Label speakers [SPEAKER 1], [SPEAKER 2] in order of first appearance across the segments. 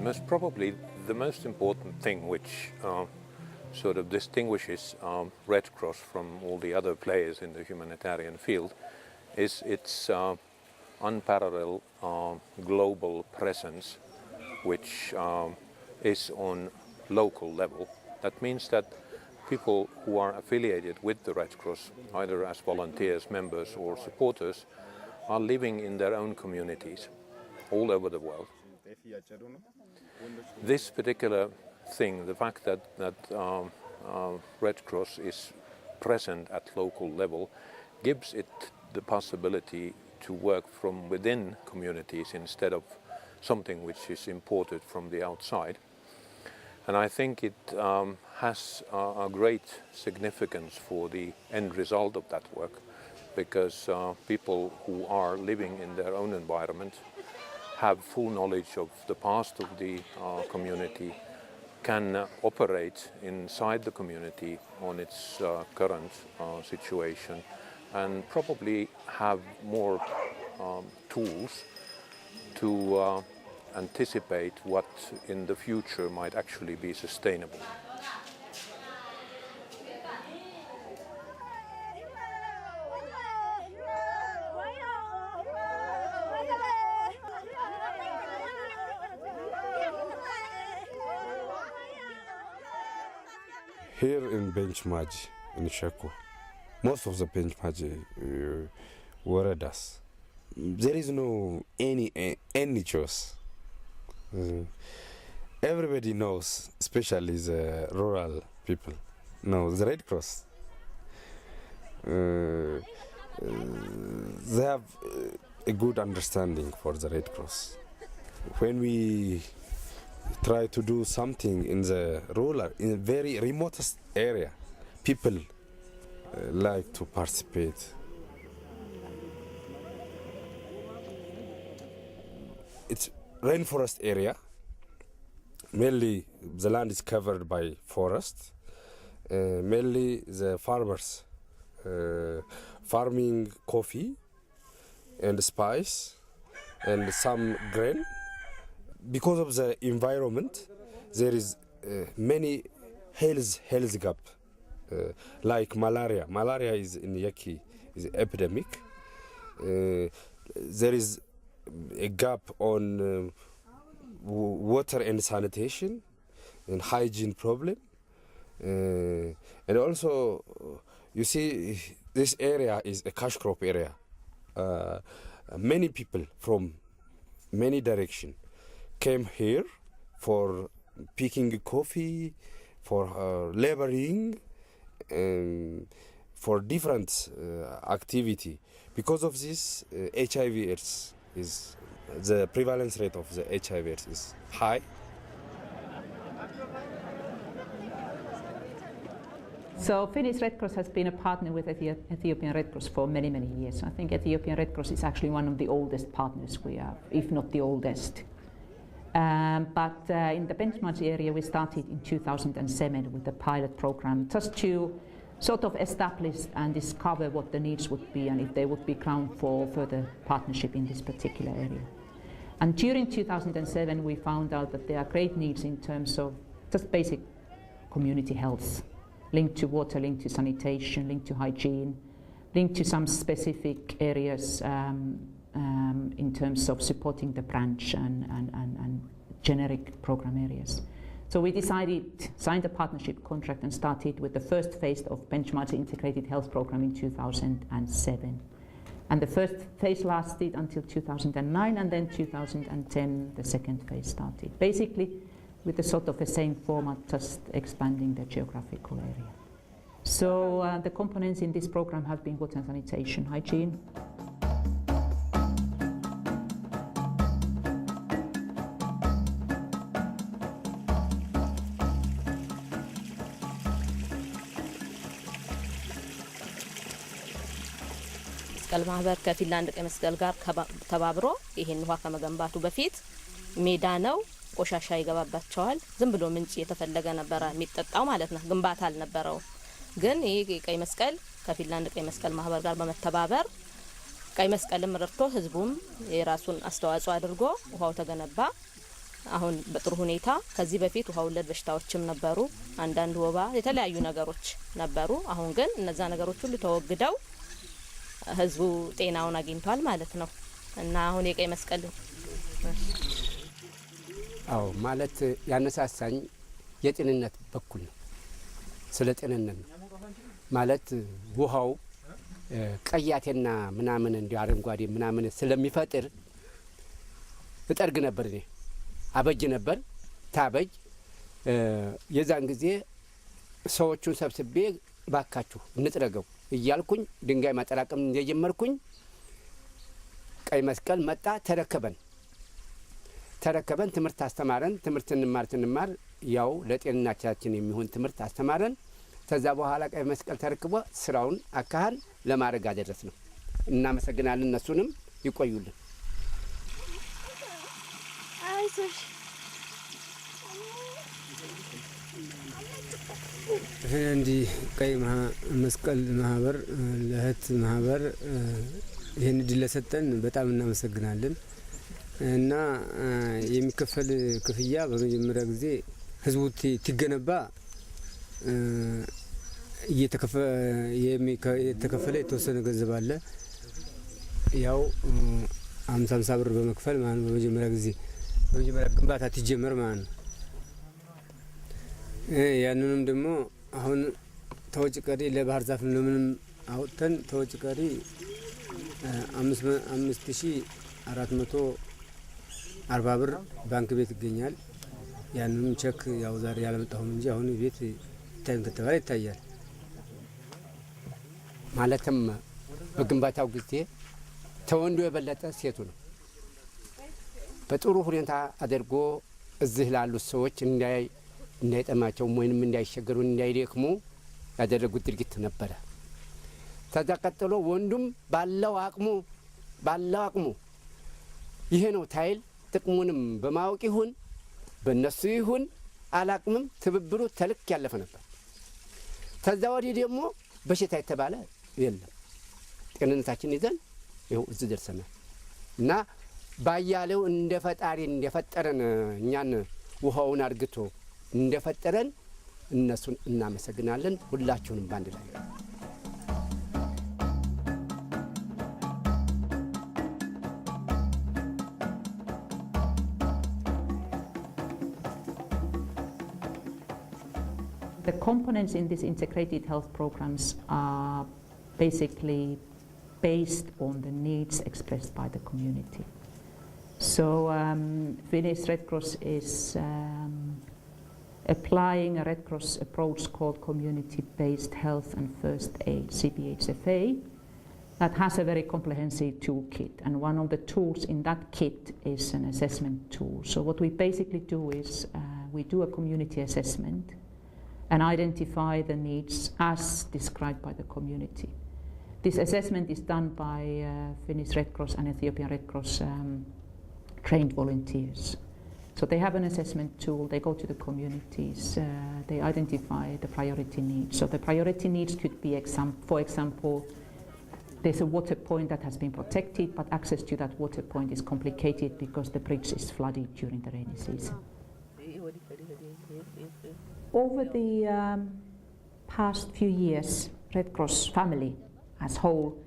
[SPEAKER 1] Most probably the most important thing which sort of distinguishes Red Cross from all the other players in the humanitarian field is its unparalleled global presence, which is on local level. That means that people who are affiliated with the Red Cross, either as volunteers, members or supporters, are living in their own communities all over the world. This particular thing, the fact that Red Cross is present at local level, gives it the possibility to work from within communities instead of something which is imported from the outside. And I think it has a great significance for the end result of that work, because people who are living in their own environment have full knowledge of the past of the community, can operate inside the community on its current situation, and probably have more tools to anticipate what in the future might actually be sustainable.
[SPEAKER 2] Here in bench Maji, in Sheko, most of the bench Maji waredas, there is no any choice. Everybody knows, especially the rural people, know the Red Cross. They have a good understanding for the Red Cross. When we try to do something in the rural, in a very remote area, people like to participate. It's rainforest area. Mainly the land is covered by forest. Mainly the farmers farming coffee and spice and some grain. Because of the environment, there is many health gap, like malaria. Malaria is in Yaki is epidemic. There is a gap on water and sanitation and hygiene problem, and also you see this area is a cash crop area. Many people from many directions came here for picking coffee, for laboring, and for different activity. Because of this, HIV/AIDS is the prevalence rate of the HIV/AIDS is high.
[SPEAKER 3] So Finnish Red Cross has been a partner with Ethiopian Red Cross for many, many years. I think Ethiopian Red Cross is actually one of the oldest partners we have, if not the oldest. But in the benchmark area, we started in 2007 with the pilot program, just to sort of establish and discover what the needs would be and if there would be ground for further partnership in this particular area. And during 2007, we found out that there are great needs in terms of just basic community health, linked to water, linked to sanitation, linked to hygiene, linked to some specific areas in terms of supporting the branch and generic program areas. So we decided, signed a partnership contract and started with the first phase of Benchmark Integrated Health Program in 2007. And the first phase lasted until 2009, and then 2010 the second phase started. Basically with the sort of the same format, just expanding the geographical area. So the components in this program have been water and sanitation, hygiene,
[SPEAKER 4] መስቀል ማህበር ከፊንላንድ ቀይ መስቀል ጋር ተባብሮ ይሄን ውሃ ከመገንባቱ በፊት ሜዳ ነው፣ ቆሻሻ ይገባባቸዋል። ዝም ብሎ ምንጭ የተፈለገ ነበር የሚጠጣው ማለት ነው። ግንባታ አልነበረው። ግን ይሄ ቀይ መስቀል ከፊንላንድ ቀይ መስቀል ማህበር ጋር በመተባበር ቀይ መስቀልም ረድቶ ህዝቡም የራሱን አስተዋጽኦ አድርጎ ውሃው ተገነባ። አሁን በጥሩ ሁኔታ ከዚህ በፊት ውሃ ወለድ በሽታዎችም ነበሩ አንዳንድ ወባ የተለያዩ ነገሮች ነበሩ አሁን ግን እነዛ ነገሮች ሁሉ ተወግደው ህዝቡ ጤናውን አግኝቷል ማለት ነው እና አሁን የቀይ መስቀል
[SPEAKER 5] አው ማለት ያነሳሳኝ የጤንነት በኩል ነው ስለ ጤንነት ማለት ውሃው ቀያቴና ምናምን እንዲህ አረንጓዴ ምናምን ስለሚፈጥር እጠርግ ነበር እኔ አበጅ ነበር ታበጅ የዛን ጊዜ ሰዎቹን ሰብስቤ ባካችሁ እንጥረገው እያልኩኝ ድንጋይ ማጠራቀም እንደጀመርኩኝ ቀይ መስቀል መጣ ተረከበን ትምህርት አስተማረን ትምህርት እንማር ያው ለጤንነታችን የሚሆን ትምህርት አስተማረን ከዛ በኋላ ቀይ መስቀል ተረክቦ ስራውን አካህን ለማድረግ አደረስ ነው እናመሰግናለን እነሱንም ይቆዩልን አይሶሽ
[SPEAKER 6] እንዲ ቀይ መስቀል ማህበር ለህት ማህበር ይሄን ድል ለሰጠን በጣም እናመሰግናለን እና የሚከፈል ክፍያ በመጀመሪያ ጊዜ ህዝቡ ትገነባ የተከፈለ የተወሰነ ገንዘብ አለ ያው 50 ብር በመክፈል ማለት በመጀመሪያ ጊዜ በመጀመሪያ ግንባታ ትጀመር ማለት ነው ያንንም ደግሞ አሁን ተወጭ ቀሪ ለባህር ዛፍ ለምንም አውጥተን ተወጭ ቀሪ 5440 ብር ባንክ ቤት ይገኛል ያንንም ቼክ ያው ዛሬ ያለመጣሁም እንጂ አሁን ቤት ታይም ከተባለ ይታያል
[SPEAKER 5] ማለትም በግንባታው ጊዜ ተወንዶ የበለጠ ሴቱ ነው በጥሩ ሁኔታ አድርጎ እዚህ ላሉ ሰዎች እንዳይጠማቸው ወይንም እንዳይሸገሩ እንዳይደክሙ ያደረጉት ድርጊት ነበር ከዛ ቀጥሎ ወንዱም ባለው አቅሙ ይሄ ነው ታይል ጥቅሙንም በማወቅ ይሁን በእነሱ ይሁን አላቅምም ትብብሩ ተልክ ያለፈ ነበር ከዛ ወዲህ ደግሞ በሽታ የተባለ የለም ጤንነታችን ይዘን ይኸው እዚህ ደርሰናል እና ባያለው እንደ ፈጣሪ እንደፈጠረን እኛን ውሃውን አርግቶ እንደፈጠረን እነሱን እናመሰግናለን ሁላችሁንም ባንድ ላይ
[SPEAKER 3] The components in these integrated health programs are basically based on the needs expressed by the community. So Finnish Red Cross is applying a Red Cross approach called community-based health and first aid, CBHFA, that has a very comprehensive toolkit. And one of the tools in that kit is an assessment tool. So what we basically do is we do a community assessment and identify the needs as described by the community. This assessment is done by Finnish Red Cross and Ethiopian Red Cross trained volunteers. So they have an assessment tool, they go to the communities, they identify the priority needs. So the priority needs could be, for example, there's a water point that has been protected, but access to that water point is complicated because the bridge is flooded during the rainy season. Over the past few years, Red Cross family as whole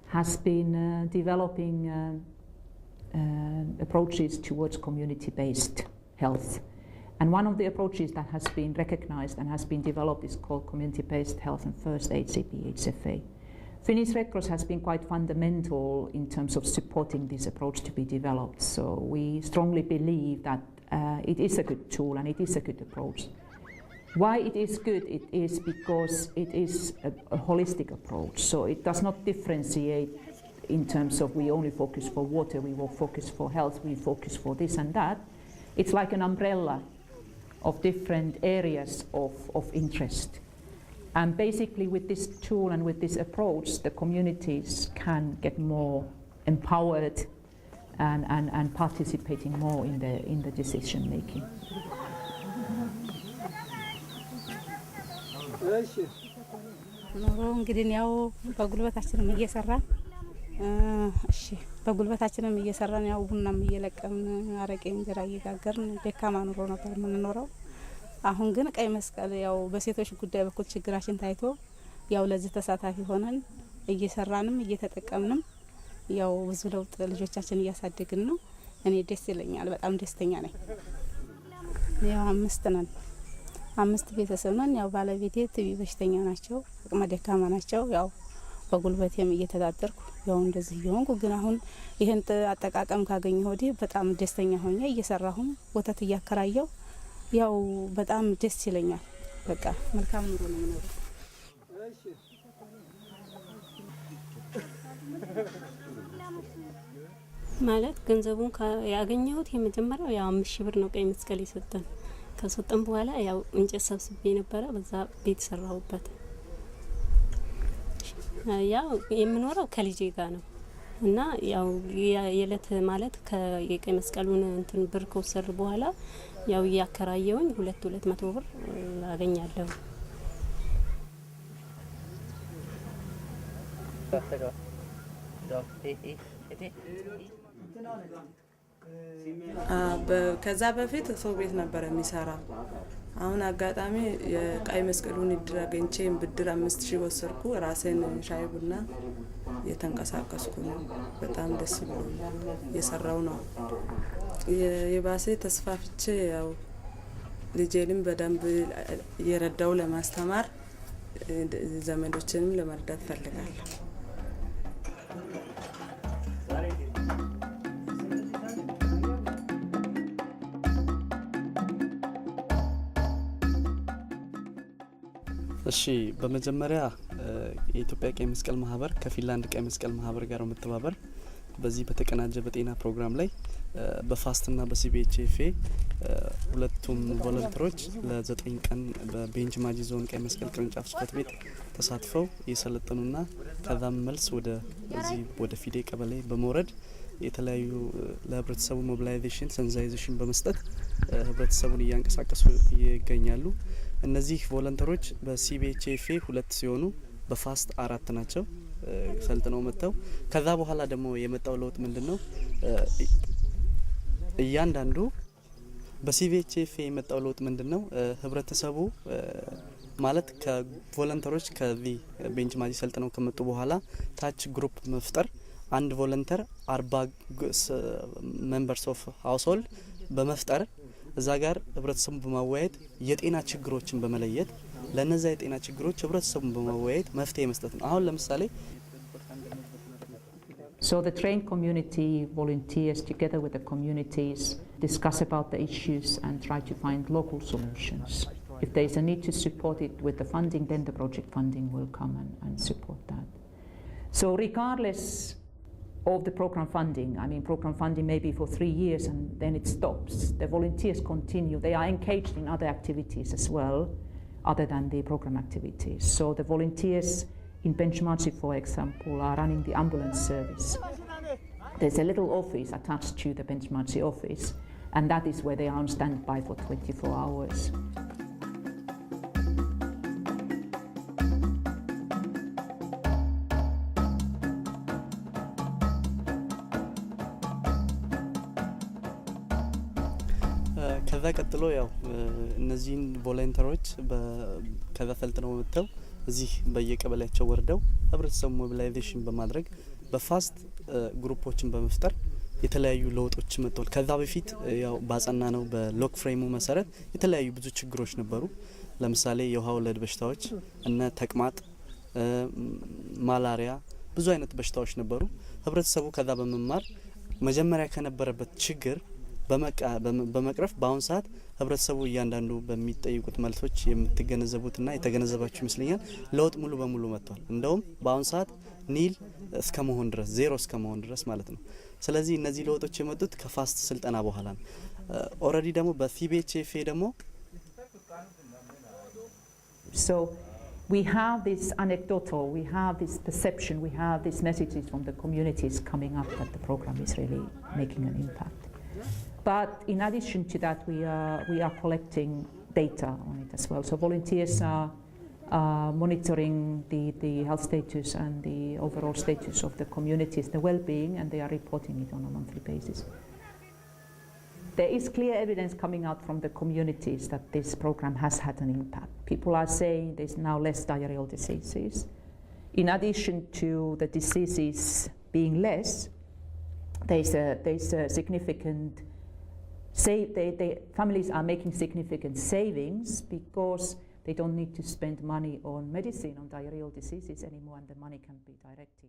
[SPEAKER 3] has been developing approaches towards community-based health. And one of the approaches that has been recognized and has been developed is called community-based health and first aid, CBHFA. Finnish Red Cross has been quite fundamental in terms of supporting this approach to be developed. So we strongly believe that it is a good tool and it is a good approach. Why it is good? It is because it is a holistic approach. So it does not differentiate in terms of we only focus for water, we will focus for health, we focus for this and that. It's like an umbrella of different areas of interest. And basically with this tool and with this approach, the communities can get more empowered and participating more in the decision making.
[SPEAKER 7] ኖሮ እንግዲህ ያው በጉልበታችን እየሰራን እሺ በጉልበታችንም እየሰራን ያው ቡናም እየለቀምን አረቄ እንጀራ እየጋገርን ደካማ ኑሮ ነበር የምንኖረው። አሁን ግን ቀይ መስቀል ያው በሴቶች ጉዳይ በኩል ችግራችን ታይቶ ያው ለዚህ ተሳታፊ ሆነን እየሰራንም እየተጠቀምንም ያው ብዙ ለውጥ ልጆቻችን እያሳደግን ነው። እኔ ደስ ይለኛል፣ በጣም ደስተኛ ነኝ። ያው 5 ነን፣ 5 ቤተሰብ ነን። ያው ባለቤቴ ቲቪ በሽተኛ ናቸው፣ አቅመ ደካማ ናቸው። ያው በጉልበቴም እየተዳደርኩ ያው እንደዚህ እየሆንኩ ግን አሁን ይሄን አጠቃቀም ካገኘ ወዲህ በጣም ደስተኛ ሆኜ እየሰራሁም ወተት እያከራየው ያው በጣም ደስ ይለኛል። በቃ መልካም ኑሮ ነው የምኖረው።
[SPEAKER 8] ማለት ገንዘቡን ያገኘሁት የመጀመሪያው ያው 5000 ብር ነው ቀይ መስቀል የሰጠን። ከሰጠን በኋላ ያው እንጨት ሰብስቤ ነበረ በዛ ቤት ሰራሁበት። ያው የምኖረው ከልጄ ጋር ነው እና ያው የለት ማለት ከየቀይ መስቀሉን እንትን ብር ከወሰድ በኋላ ያው ያከራየውኝ 200 ብር አገኛለሁ።
[SPEAKER 9] ከዛ በፊት ሰው ቤት ነበር የሚሰራ። አሁን አጋጣሚ የቀይ መስቀሉን እድል አግኝቼ ብድር 5000 ወሰድኩ። ራሴን ሻይ ቡና የተንቀሳቀስኩ ነው። በጣም ደስ ብሎኛል። የሰራው ነው የባሴ ተስፋፍቼ ያው ልጄንም በደንብ የረዳው ለማስተማር ዘመዶችንም ለመርዳት ፈልጋለሁ።
[SPEAKER 10] እሺ በመጀመሪያ የኢትዮጵያ ቀይ መስቀል ማህበር ከፊንላንድ ቀይ መስቀል ማህበር ጋር መተባበር በዚህ በተቀናጀ በጤና ፕሮግራም ላይ በፋስትና በሲቢኤችኤፍኤ ሁለቱም ቮለንተሮች ለ9 ቀን በቤንች ማጂ ዞን ቀይ መስቀል ቅርንጫፍ ጽሕፈት ቤት ተሳትፈው የሰለጠኑና ከዛም መልስ ወደ ፊዴ ቀበሌ በመውረድ የተለያዩ ለህብረተሰቡ ሞቢላይዜሽን ሰንሳይዜሽን በመስጠት ህብረተሰቡን እያንቀሳቀሱ ይገኛሉ። እነዚህ ቮለንተሮች በሲቢኤችኤፍኤ 2 ሲሆኑ በፋስት 4 ናቸው ሰልጥነው መጥተው። ከዛ በኋላ ደግሞ የመጣው ለውጥ ምንድነው? እያንዳንዱ በሲቢኤችኤፍኤ የመጣው ለውጥ ምንድነው? ህብረተሰቡ ማለት ከቮለንተሮች ከዚህ ቤንች ማጂ ሰልጥነው ከመጡ በኋላ ታች ግሩፕ መፍጠር አንድ ቮለንተር 40 ሜምበርስ ኦፍ ሃውስሆልድ በመፍጠር እዛ ጋር ህብረተሰቡን በማወያየት የጤና ችግሮችን በመለየት ለነዛ የጤና ችግሮች ህብረተሰቡን በማወያየት መፍትሄ መስጠት ነው። አሁን ለምሳሌ
[SPEAKER 3] So the trained community volunteers together with the communities discuss about the issues and try to find local solutions. If there is a need to support it with the funding, then the project funding will come and support that. So regardless of the program funding, I mean program funding maybe for 3 years and then it stops. The volunteers continue. They are engaged in other activities as well, other than the program activities. So the volunteers in Maji, for example, are running the ambulance service. There's a little office attached to the Maji office, and that is where they are on standby for 24 hours.
[SPEAKER 10] ከዛ ቀጥሎ ያው እነዚህን ቮለንተሮች ከዛ ሰልጥነው መጥተው እዚህ በየቀበሌያቸው ወርደው ህብረተሰቡ ሞቢላይዜሽን በማድረግ በፋስት ግሩፖችን በመፍጠር የተለያዩ ለውጦች መጥተዋል። ከዛ በፊት ያው ባጸና ነው በሎክ ፍሬሙ መሰረት የተለያዩ ብዙ ችግሮች ነበሩ። ለምሳሌ የውሃ ወለድ በሽታዎች እነ ተቅማጥ፣ ማላሪያ ብዙ አይነት በሽታዎች ነበሩ። ህብረተሰቡ ከዛ በመማር መጀመሪያ ከነበረበት ችግር በመቅረፍ በአሁን ሰዓት ህብረተሰቡ እያንዳንዱ በሚጠይቁት መልሶች የምትገነዘቡትና የተገነዘባችሁ ይመስለኛል ለውጥ ሙሉ በሙሉ መጥቷል። እንደውም በአሁን ሰዓት ኒል እስከ መሆን ድረስ ዜሮ እስከ መሆን ድረስ ማለት ነው። ስለዚህ እነዚህ ለውጦች የመጡት ከፋስት ስልጠና በኋላ ነው። ኦልሬዲ ደግሞ በሲቢኤችኤፍኤ ደግሞ
[SPEAKER 3] So we have this anecdotal, we have this perception, we have these messages from the communities coming up that the program is really making an impact. But in addition to that, we are collecting data on it as well. So volunteers are monitoring the health status and the overall status of the communities, the well-being, and they are reporting it on a monthly basis. There is clear evidence coming out from the communities that this program has had an impact. People are saying there's now less diarrheal diseases. In addition to the diseases being less, there's a significant families are making significant savings because they don't need to spend money on medicine on diarrheal diseases anymore, and the money can be directed